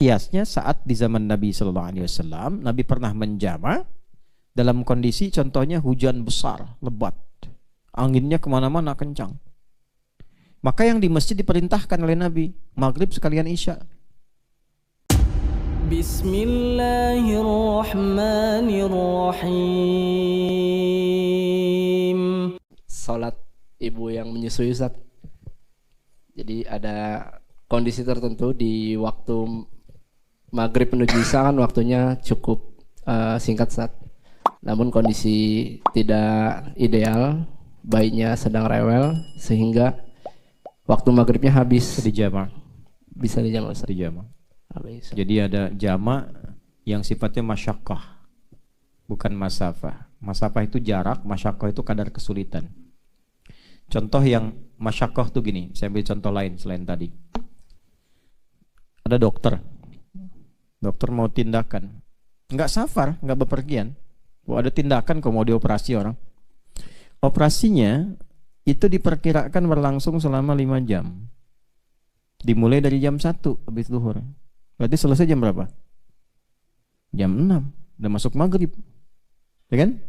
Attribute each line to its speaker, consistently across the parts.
Speaker 1: Kiasnya saat di zaman Nabi Sallallahu Alaihi Wasallam, Nabi pernah menjama dalam kondisi contohnya hujan besar, lebat, anginnya kemana-mana kencang. Maka yang di masjid diperintahkan oleh Nabi, maghrib sekalian isya.
Speaker 2: Bismillahirrahmanirrahim. Salat ibu yang menyusui, Ustaz. Jadi ada kondisi tertentu di waktu maghrib menuju isya kan waktunya cukup singkat, Ustaz. Namun kondisi tidak ideal, bayinya sedang rewel sehingga waktu maghribnya habis.
Speaker 1: Dijama.
Speaker 2: Bisa dijama, Ustaz.
Speaker 1: Dijama.
Speaker 2: Habis.
Speaker 1: Jadi ada jama yang sifatnya masyaqqah, bukan masafah. Masafah itu jarak, masyaqqah itu kadar kesulitan. Contoh yang masyaqqah tuh gini, saya ambil contoh lain selain tadi. Ada dokter mau tindakan, nggak safar, nggak bepergian. Ada tindakan kok mau dioperasi orang. Operasinya itu diperkirakan berlangsung selama 5 jam. Dimulai dari jam 1 habis zuhur. Berarti selesai jam berapa? Jam 6. Udah masuk maghrib. Ya kan?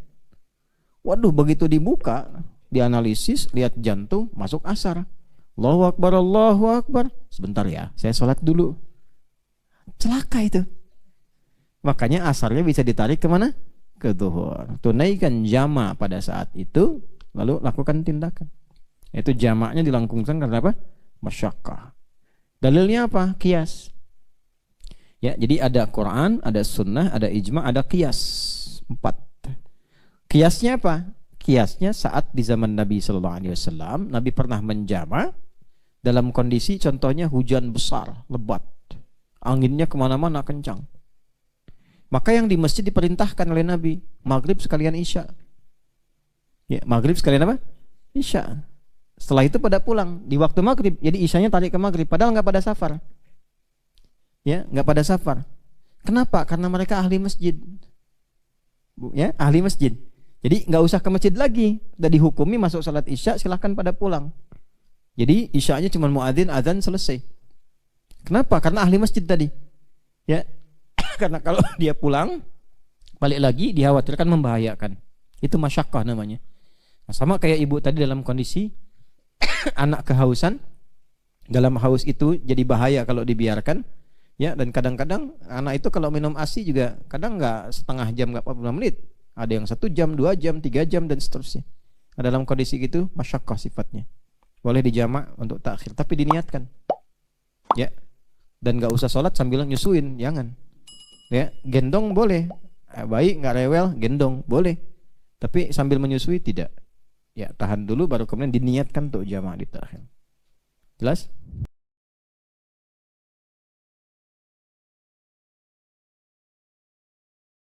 Speaker 1: Waduh, begitu dibuka, dianalisis, lihat jantung, masuk asar. Allahu Akbar, Allahu Akbar. Sebentar ya, saya sholat dulu. Celaka itu. Makanya asarnya bisa ditarik kemana? Ke zuhur. Tunaikan jama pada saat itu, lalu lakukan tindakan. Itu jamaknya dilangkungkan karena apa? Masyaqqah. Dalilnya apa? Qiyas. Ya, jadi ada Quran, ada sunnah, ada ijma, ada qiyas. 4. Qiyasnya apa? Qiyasnya saat di zaman Nabi Sallallahu Alaihi Wasallam, Nabi pernah menjama dalam kondisi contohnya hujan besar, lebat, anginnya kemana-mana kencang. Maka yang di masjid diperintahkan oleh Nabi, maghrib sekalian isya. Ya, maghrib sekalian apa? Isya. Setelah itu pada pulang di waktu maghrib, jadi isyanya tarik ke maghrib, padahal nggak pada safar. Ya, nggak pada safar. Kenapa? Karena mereka ahli masjid. Ya, ahli masjid. Jadi nggak usah ke masjid lagi, udah dihukumi masuk salat isya, silahkan pada pulang. Jadi isyanya cuma muadzin, azan, selesai. Kenapa? Karena ahli masjid tadi. Ya, karena kalau dia pulang balik lagi dikhawatirkan membahayakan. Itu masyaqqah namanya. Nah, sama kayak ibu tadi dalam kondisi anak kehausan, dalam haus itu jadi bahaya kalau dibiarkan. Ya, dan kadang-kadang anak itu kalau minum ASI juga kadang nggak setengah jam, nggak 45 menit. Ada yang 1 jam, 2 jam, 3 jam dan seterusnya. Nah, dalam kondisi gitu masyaqqah sifatnya. Boleh dijamak untuk takhir, tapi diniatkan. Ya. Dan nggak usah sholat sambil nyusuin, jangan. Ya, gendong boleh. Bayi nggak rewel, gendong boleh. Tapi sambil menyusui tidak. Ya, tahan dulu baru kemudian diniatkan untuk jamaah di takhir. Jelas?